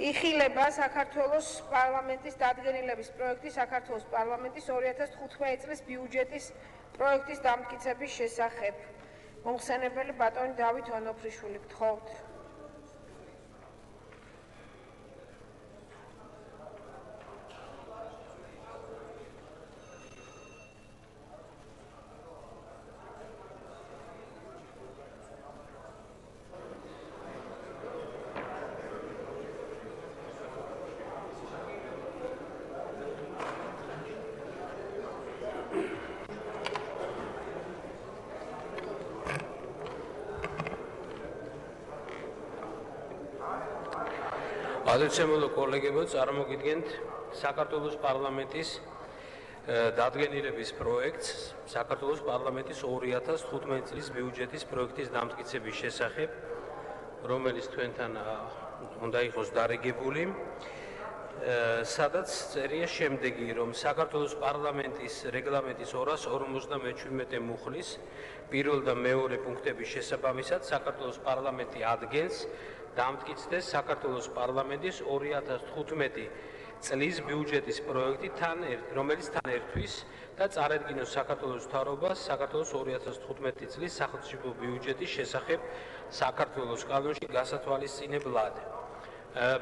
იხილება საქართველოს პარლამენტის დადგენილების პროექტი საქართველოს პარლამენტის 2015 წლის ბიუჯეტის პროექტის დამტკიცების შესახებ. მომხსენებელი ბატონი დავით ონოფრიშვილი, გთხოვთ. Adrțemul colegilor, წარმოგიდგენთ საქართველოს პარლამენტის დადგენილების პროექტს, საქართველოს პარლამენტის 2015 წლის ბიუჯეტის პროექტის დამტკიცების შესახებ, რომელიც თქვენთან უნდა იყოს დარიგებული, სადაც წერია შემდეგი, რომ საქართველოს პარლამენტის რეგლამენტის 257 მუხლის პირველ და მეორე პუნქტების შესაბამისად საქართველოს პარლამენტი ადგენს დამტკიცდეს საქართველოს პარლამენტის 2015 წლის ბიუჯეტის პროექტი, რომელიც თან ერთვის და წარედგინოს საქართველოს მთავრობას საქართველოს 2015 წლის სახელმწიფო ბიუჯეტის შესახებ საქართველოს კანონში გასათვალისწინებლად.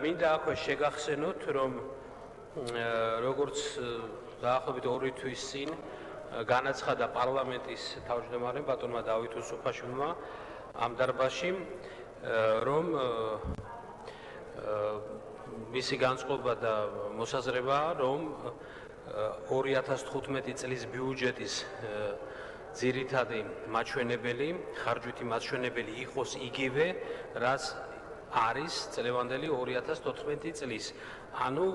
მინდა აქვე შეგახსენოთ, რომ როგორც დაახლოებით 2 თვის წინ განაცხადა პარლამენტის თავმჯდომარემ ბატონმა დავით უსუფაშვილმა ამ დარბაზში, რომ მისი განწყობა და მოსაზრებაა, რომ 2015 წლის ბიუჯეტის ძირითადი მაჩვენებელი, ხარჯვითი მაჩვენებელი იყოს იგივე, რაც არის წლევანდელი 2014 წლის. ანუ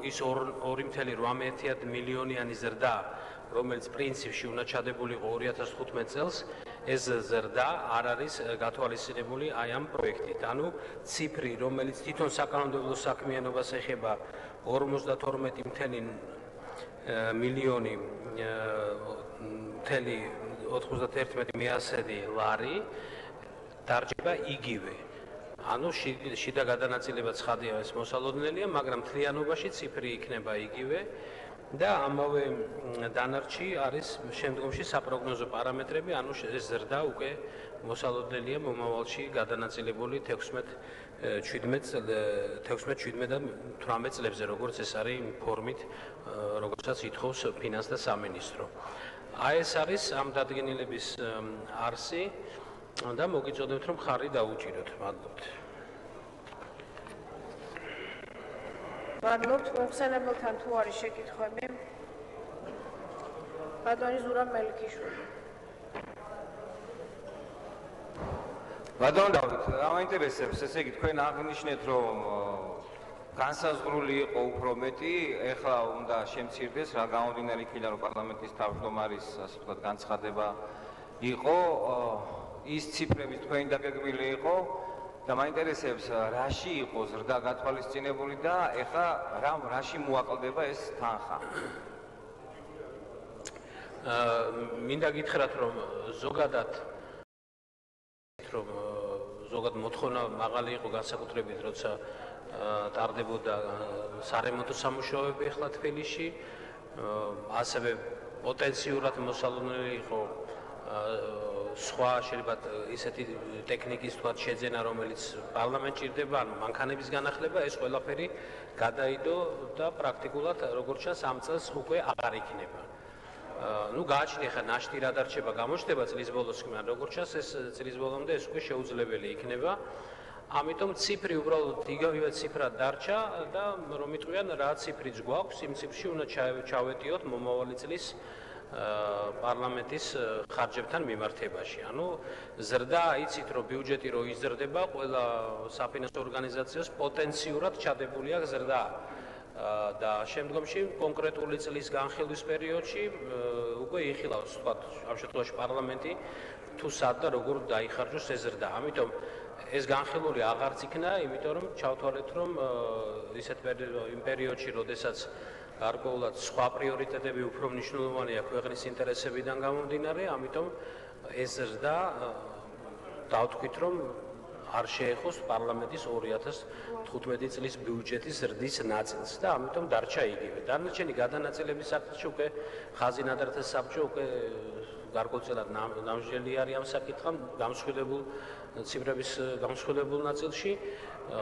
ის 2.8 მილიონიანი ზრდა, რომელიც პრინციპში უნდა ჩადებულიყო 2015 წელს, ეს ზრდა არ არის გათვალისწინებული აი ამ პროექტით. ანუ ციფრი, რომელიც თვითონ საკანონმდებლო საქმიანობას ეხება 52.91 მილიონი 91 ლარი დარჩება იგივე. ანუ შიდა გადანაწილება ცხადია ეს მოსალოდნელია, მაგრამ მთლიანობაში ციფრი იქნება იგივე და ამავე დანარჩი არის შემდგომში საპროგნოზო პარამეტრები, ანუ ეს ზრდა უკვე მოსალოდნელია მომავალში გადანაწილებული 16-17 და 18 წლებზე, როგორც ეს არის ფორმით, როგორცაც ითხოვს ფინანს და სამინისტრო. აი ეს არის ამ დადგენილების არსი და მოგიწოდებთ, რომ ხარი დაუჭიროთ. მადლობთ. მადლობთ, მომხსენებელთან თუ არის შეკითხვები? ბატონი ზურაბ მელიქიშვილი. ბატონ დავით, ამაინტერესებს, ესე იგი თქვენ აღნიშნეთ, რომ განსაზღვრული იყო უფრო მეტი, ეხლა უნდა შემცირდეს, რა გამომდინარე იქიდან, რომ პარლამენტის თავმჯდომარის, ასე ვთქვათ, განცხადება იყო, ის ციფრები თქვენი დაგეგმილი იყო და მაინტერესებს, რაში იყო ზრდა გათვალისწინებული და ეხლა რაში მოაკლდება ეს თანხა? მინდა გითხრათ, რომ ზოგადად მოთხოვნა მაღალი იყო განსაკუთრებით, როცა ტარდებოდა სარემონტო სამუშაოები ახლა თბილისში, ასევე პოტენციურად მოსალოდნელი იყო სხვა შეიძლება ისეთი ტექნიკის თქვათ შეძენა, რომელიც პარლამენტს ჭირდება, ანუ მანქანების განახლება, ეს ყველაფერი გადაიდო და პრაქტიკულად როგორც ჩანს ამ წელს უკვე აღარ იქნება. Ну, გააჩნია ხა ნაშტი რა დარჩება გამოჩნდება წლის ბოლოს, მაგრამ როგორც ჩანს ეს წლის ბოლომდე ეს უკვე შეუძლებელი იქნება. ამიტომ ციფრი უბრალოდ იგივე ციფრა დარჩა და რომ იტყვიან რა ციფრიც გვაქვს, იმ ციფრში უნდა ჩავეტიოთ მომავალი წლის პარლამენტის ხარჯებთან მიმართებაში. ანუ ზრდა იცით, რომ ბიუჯეტი რო იზრდება, ყველა საფინანსო ორგანიზაციას პოტენციურად ჩადებული აქვს ზრდა. და შემდგომში კონკრეტული წლის განხილვის პერიოდში უკვე იხილავს, თქვათ, ამ შემთხვევაში პარლამენტი თუ სად და როგორ დაიხარჯოს ეს ზრდა. ამიტომ ეს განხილული აღარც იქნა, იმიტომ რომ ჩავთვალეთ, რომ ისეთ პერიოდში, როდესაც გარკვეულად სხვა პრიორიტეტები უფრო მნიშვნელოვანია ქვეყნის ინტერესებიდან გამომდინარე, ამიტომ ეს ზრდა დავთქვით, რომ არ შეეხოს პარლამენტის 2015 წლის ბიუჯეტის ზრდის ნაწილს და ამიტომ დარჩა იგივე. დანარჩენი გადანაწილების საკითხში უკვე ხაზინადართა საბჭო უკვე გარკვეულწილად ნამსჯელი არის ამ საკითხთან გამსხვილებულ ციფრების გამსხვილებულ ნაწილში,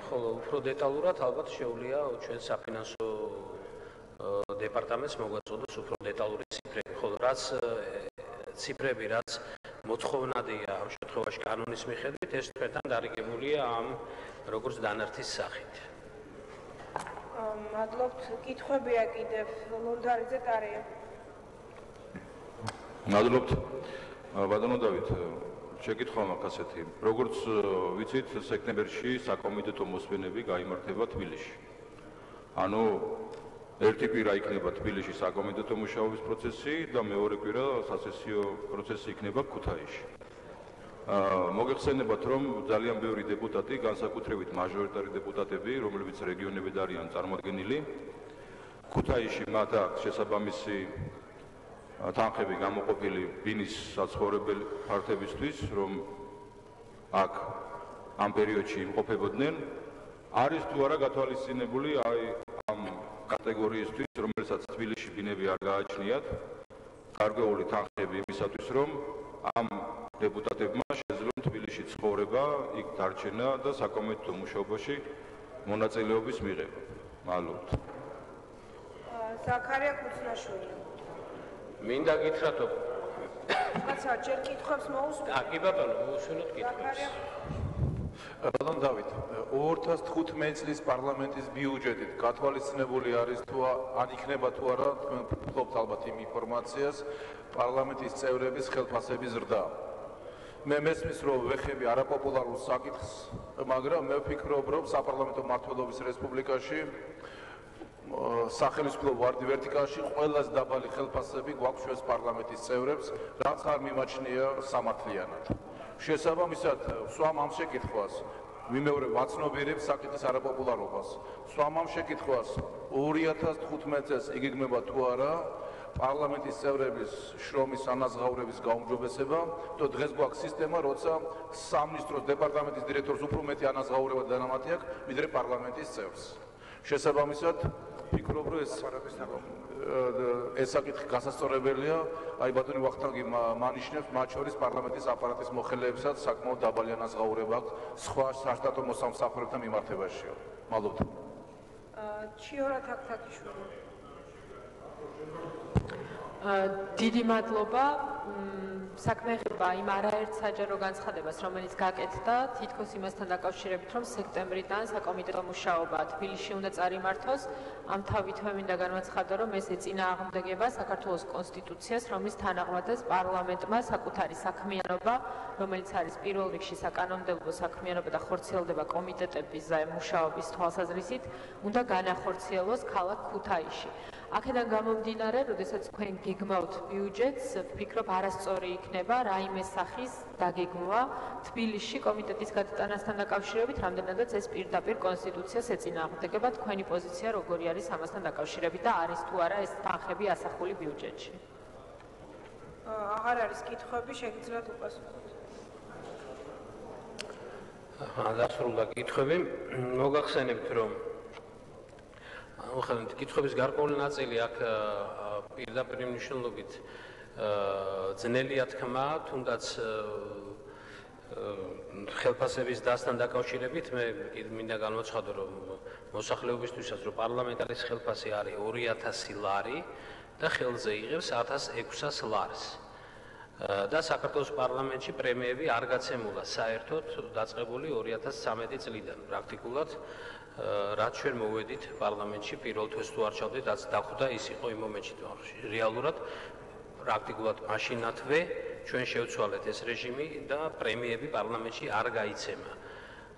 ხოლო უფრო დეტალურად ალბათ შეუძლია ჩვენ საფინანსო დეპარტამენტს მოგვაწოდოს უფრო დეტალური ციფრები, ხოლო რაც ციფრები, რაც მოთხოვნადია ამ შემთხვევაში კანონის მიხედვით, ეს თქვენთან დარიგებულია ამ როგორც დანართის სახით. მადლობთ. კითხვებია კიდევ ლონდარიძე ტარია. მადლობთ. ბატონო დავით, შეკითხვა მაქვს ასეთი. როგორც ვიცით, სექტემბერში საკომიტეტო მოსვენები გაიმართება თბილისში. ანუ ერთი კვირა იქნება თბილისში საკომიტეტო მუშაობის პროცესი და მეორე კვირა სასესიო პროცესი იქნება ქუთაისში. მოგეხსენებათ, რომ ძალიან ბევრი დეპუტატი, განსაკუთრებით მაჟორიტარი დეპუტატები, რომლებიც რეგიონებად არიან წარმოდგენილი, ქუთაისში მათ აქვს შესაბამისი თანხები გამოყოფილი ბინის საცხოვრებელი ფართებისთვის, რომ აქ ამ პერიოდში იმყოფებოდნენ, არის თუ არა გათვალისწინებული ამ კატეგორიისთვის, რომელსაც თბილისში ბინები არ გააჩნიათ, გარკვეული თანხები იმისათვის, რომ ამ დეპუტატებმა შეძლონ თბილისში ცხოვრება, იქ დარჩენა და საკომიტეტო მუშაობაში მონაწილეობის მიღება. მადლობთ. ზაქარია კუცნაშვილი. მინდა გითხრათ, კაცო, ჯერ კითხვებს მოусმინე. კი ბატონო, მოусმინოთ კითხვებს. ბატონო დავით, 2015 წლის პარლამენტის ბიუჯეტით გათვალისწინებული არის თუ არ იქნება თუ არა, თქვენ ფლობთ ალბათ იმ ინფორმაციას, პარლამენტის წევრების ხელფასების ზრდა. მე მესმის, რომ ვეხები არაპოპულარულ საკითხს, მაგრამ მე ვფიქრობ, რომ საპარლამენტო მმართველობის რესპუბლიკაში სახელმწიფო ვერტიკალში ყველაზე დაბალი ხელფასები გვაქვს ჩვენს პარლამენტის წევრებს, რაც არ მიმაჩნია სამართლიანად. შესაბამისად, სვამ ამ შეკითხვას ვიმეორე ვაცნობიერებ საკითხის არაპოპულარობას. სვამ ამ შეკითხვას 2015 წელს იგეგმება თუ არა პარლამენტის წევრების შრომის ანაზღაურების გაუმჯობესება, და დღეს გვაქვს სისტემა, როცა სამინისტროს დეპარტამენტის დირექტორს უფრო მეტი ანაზღაურება დანამატი აქვს, ვიდრე პარლამენტის წევრს. შესაბამისად, ფიქრობ, რომ ეს საკითხი გასასწორებელია, აი ბატონი ვახტანგი მანიშნებს, მათ შორის პარლამენტის აპარატის მოხელეებსაც საკმაოდ დაბალი ანაზღაურება აქვს სხვა საშტატო მოსამსახურებთან მიმართებაშია. მადლობთ. ჩიორა თაქთაქიშვილი. დიდი მადლობა. საქმე ეხება იმ არაერთ საჯარო განცხადებას, რომელიც გაკეთდა თითქოს იმასთან დაკავშირებით, რომ სექტემბრიდან საკომიტეტო მუშაობა თბილისში უნდა წარიმართოს. ამ თავითვე მინდა განვაცხადო, რომ ეს ეწინააღმდეგება საქართველოს კონსტიტუციას, რომლის თანახმადაც პარლამენტმა საკუთარი საქმიანობა, რომელიც არის პირველ რიგში საკანონმდებლო საქმიანობა და ხორციელდება კომიტეტების მუშაობის თვალსაზრისით, უნდა განახორციელოს ქალაქ ქუთაისში. აქედან გამომდინარე, როდესაც თქვენ გეგმავთ ბიუჯეტს, ვფიქრობ არასწორი იქნება რაიმე სახის დაგეგმვა თბილისში კომიტეტის გადატანასთან დაკავშირებით, რამდენადაც ეს პირდაპირ კონსტიტუციას ეწინააღმდეგება. თქვენი პოზიცია როგორი არის ამასთან დაკავშირებით და არის თუ არა ეს თანხები ასახული ბიუჯეტში? აღარ არის კითხვები, შეგიძლიათ უპასუხოთ. დასრულდა კითხვები. მოგახსენებთ, რომ კითხვების გარკვეული ნაწილი აქ პირდაპირ მნიშვნელობით ძნელია თქმა, თუნდაც ხელფასების დასთან დაკავშირებით მე მინდა განვაცხადო, რომ მოსახლეობისთვისაც რომ პარლამენტარის ხელფასი არის 2000 ლარი და ხელზე იღებს 1600 ლარს. და საქართველოს პარლამენტში პრემიები არ გაცემულა საერთოდ დაწყებული 2013 წლიდან პრაქტიკულად რაც ჩვენ მოვედით პარლამენტში პირველ თვეს თუ არ ჩავდით, რაც დახვდა ის იყო იმ მომენტში. რეალურად პრაქტიკულად მაშინათვე ჩვენ შევცვალეთ ეს რეჟიმი და პრემიები პარლამენტში არ გაიცემა.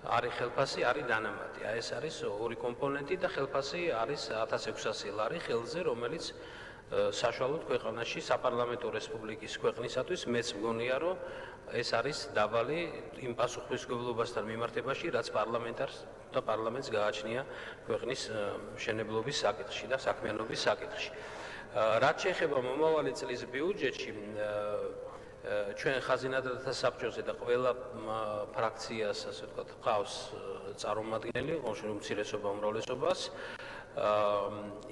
არის ხელფასი, არის დანამატი. ეს არის ორი კომპონენტი და ხელფასი არის 1600 ლარი ხელზე, რომელიც საშუალოდ ქვეყანაში საპარლამენტო რესპუბლიკის ქვეყნისათვის მეც მგონია, რომ ეს არის დაბალი იმ პასუხისმგებლობასთან მიმართებაში, რაც პარლამენტარს და პარლამენტს გააჩნია ქვეყნის მშენებლობის საკითხში და საქმიანობის საკითხში. რაც შეეხება მომავალი წლის ბიუჯეტში, ჩვენ ხაზინადათა საბჭოზე და ყველა ფრაქციას, ასე ვთქვათ, ყავს წარმომადგენელი, ყოველში უმცირესობა უმრავლესობას.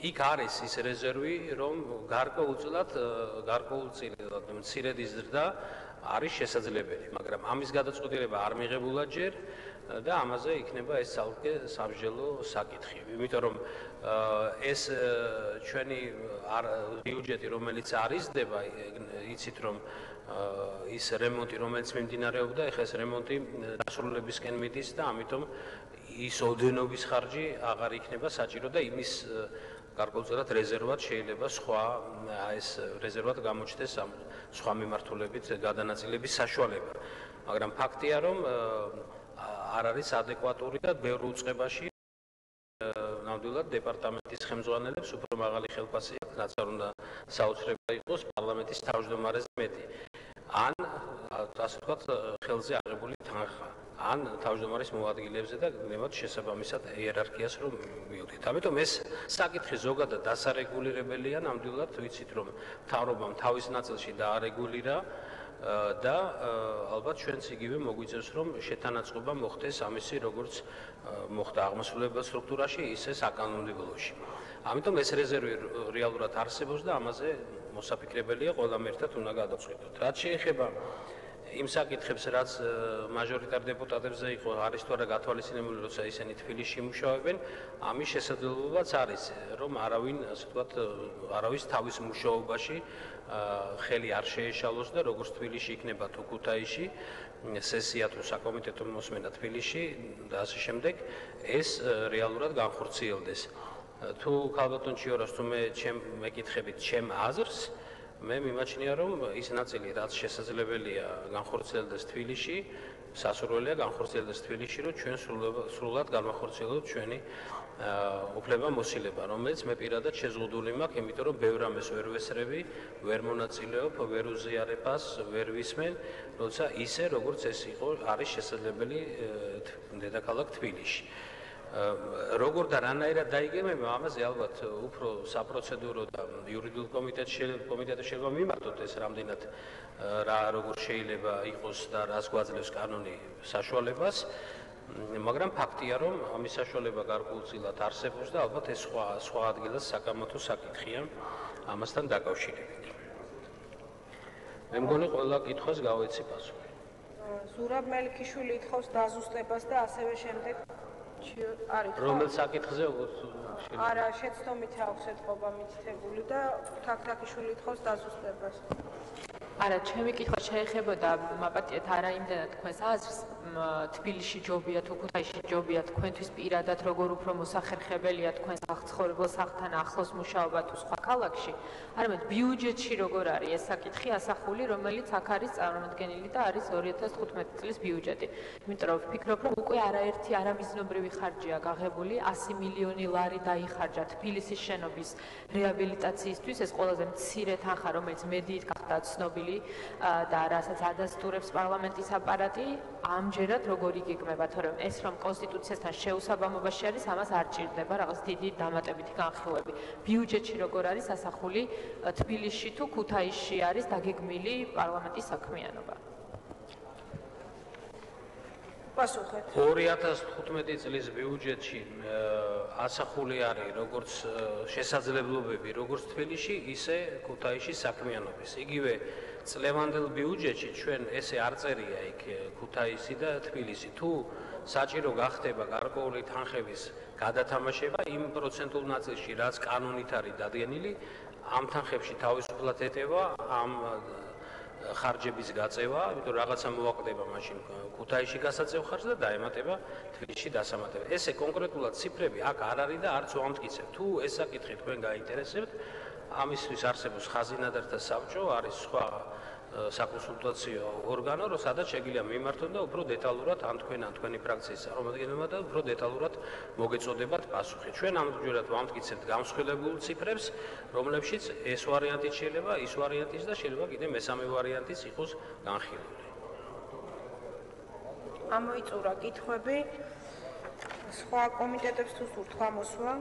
იქ არის ის რეზერვი, რომ გარკვეულწილად მცირედ იზრდა არის შესაძლებელი, მაგრამ ამის გადაწყვეტილება არ მიღებულა ჯერ და ამაზე იქნება ეს ცალკე სამსჯელო საკითხი. იმიტომ რომ ეს ჩვენი ბიუჯეტი, რომელიც არ იზრდება, იცით რომ ის რემონტი, რომელიც მიმდინარეობდა, ეხლა ეს რემონტი დასრულებისკენ მიდის და ამიტომ ის ოდენობის ხარჯი აღარ იქნება საჭირო და იმის გარკვეულწილად რეზერვად შეიძლება სხვა ეს რეზერვად გამოჩნდეს სხვა მიმართულებით გადანაწილების საშუალება. მაგრამ ფაქტია, რომ არ არის ადეკვატური და ბევრ უწყებაში ნამდვილად დეპარტამენტის ხელმძღვანელებს უფრო მაღალი ხელფასი აქვს, რაც არ უნდა საოცრება იყოს პარლამენტის თავმჯდომარეზე მეტი. ან ასე ვთქვათ, ხელზე აღებული თანხა, ან თავმჯდომარის მოადგილეებზე და გნებად შესაბამისად იერარქიას რომ მივდით. ამიტომ ეს საკითხი ზოგადად დასარეგულირებელია, ნამდვილად ვიცით რომ მთავრობამ თავის ნაწილში დაარეგულირა და ალბათ ჩვენც იგივე მოგვიწევს რომ შეთანაწყობა მოხდეს ამისი როგორც მოხდა აღმასრულებელ სტრუქტურაში, ისე საკანონმდებლობაში. ამიტომ ეს რეზერვი რეალურად არსებობს და ამაზე მოსაფიქრებელია ყველამ ერთად უნდა გადავწყვეტოთ. რაც შეეხება იმ საკითხებს, რაც მაჟორიტარ დეპუტატებზე იყო არის თუ არა გათვალისწინებული, როცა ისინი თბილისში მუშაობენ, ამის შესაძლებლობაც არის, რომ არავის თავის მუშაობაში ხელი არ შეეშალოს და როგორც თბილისში იქნება თუ ქუთაისში სესია თუ საკომიტეტო მოსმენა თბილისში და ასე შემდეგ, ეს რეალურად განხორციელდეს. თუ ქალბატონ ჩიორას თუ მეკითხებით ჩემ აზრს, მე მიმაჩნია რომ ის ნაწილი რაც შესაძლებელია განხორციელდეს თბილისში, სასურველია განხორციელდეს თბილისში, რომ ჩვენ სრულად განვახორციელოთ ჩვენი უფლება-მოსილება, რომელიც მე პირადად შეზღუდული მაქვს, იმიტომ რომ ბევრ რამეს ვერ ვესწრები, ვერ მონაწილეობ, ვერ უზიარებას, ვერ ვისმენ, როცა ისე როგორც ეს არის შესაძლებელი დედაქალაქ თბილისში. როგორ და რანაირად დაიგებება, ამაზე ალბათ უფრო საპროცედურო და იურიდიულ კომიტეტში შეიძლება მიმართოთ ეს რამდენად როგორ შეიძლება იყოს და რას გვაძლევს კანონი საშუალებას, მაგრამ ფაქტია, რომ ამის საშუალება გარკვეულწილად არსებობს და ალბათ ეს სხვა ადგილას საკამათო საკითხია ამასთან დაკავშირებით. მე მგონი ყველა კითხვას გავეცი პასუხი. ზურაბ მელიქიშვილი ითხოვს დაზუსტებას და ასევე შემდეგ რომელ საკითხზე? არა, შეცდომით აქვს ეთყობა მითითებული და თაქთაქიშვილი ითხოვს დაზუსტებას. არა, ჩემი კითხვა შეეხებოდა მაპატიეთ არა იმდენად თქვენს აზრს, თბილისში ჯობია თუ ქუთაისში ჯობია თქვენთვის პირადად როგორ უფრო მოსახერხებელია თქვენ საცხოვრებელ სახლთან ახლოს მუშაობა თუ სხვა ქალაქში, არამედ ბიუჯეტში როგორ არის ეს საკითხი ასახული, რომელიც აქ არის წარმოდგენილი და არის 2015 წლის ბიუჯეტი. იმიტომ რომ ვფიქრობ, რომ უკვე არაერთი არამიზნობრივი ხარჯია გაღებული, 100 მილიონი ლარი დაიხარჯა თბილისის შენობის რეაბილიტაციისთვის, ეს ყველაზე მცირე თანხა, რომელიც მედიით გახდა ცნობილი და რასაც ადასტურებს პარლამენტის აპარატი, ამჯერად როგორ იგეგმება, თორემ ეს რომ კონსტიტუციასთან შეუსაბამობაში არის, ამას არ ჭირდება რაღაც დიდი დამატებითი განხილვები. ბიუჯეტში როგორ არის ასახული თბილისში თუ ქუთაისში არის დაგეგმილი პარლამენტის საქმიანობა? 2015 წლის ბიუჯეტში ასახული არის როგორც შესაძლებლობები, როგორც თბილისში, ისე ქუთაისში საქმიანობის. იგივე წლევანდელ ბიუჯეტში ჩვენ ესე არ წერია იქ ქუთაისი და თბილისი. თუ საჭირო გახდება გარკვეული თანხების გადათამაშება იმ პროცენტულ ნაწილში, რაც კანონით არის დადგენილი, ამ თანხებში თავისუფლად ეტევა ამ ხარჯების გაწევა, იმიტომ რაღაცა მოაკვდება მაშინ ქუთაისში გასაწევ ხარჯს და დაემატება თბილისში დასამატება. ესე კონკრეტულად ციფრები აქ არ არის და არც ვამტკიცებ. თუ ეს საკითხი თქვენ გაინტერესებთ, ამისთვის არსებობს ხაზინადართა საბჭო, არის სხვა საკონსულტაციო ორგანო, სადაც შეგიძლია მიმართოთ და უფრო დეტალურად ან თქვენ ან თქვენი ფრაქციის წარმომადგენლებმა და უფრო დეტალურად მოგეწოდებათ პასუხი. ჩვენ ამჯერად ვამტკიცებთ გამსხვილებულ ციფრებს, რომლებშიც ეს ვარიანტიც შეიძლება, ის ვარიანტიც და შეიძლება კიდე მესამე ვარიანტიც იყოს განხილული. ამოიწურა კითხვები სხვა კომიტეტებს თუ სურთ გამოსვა?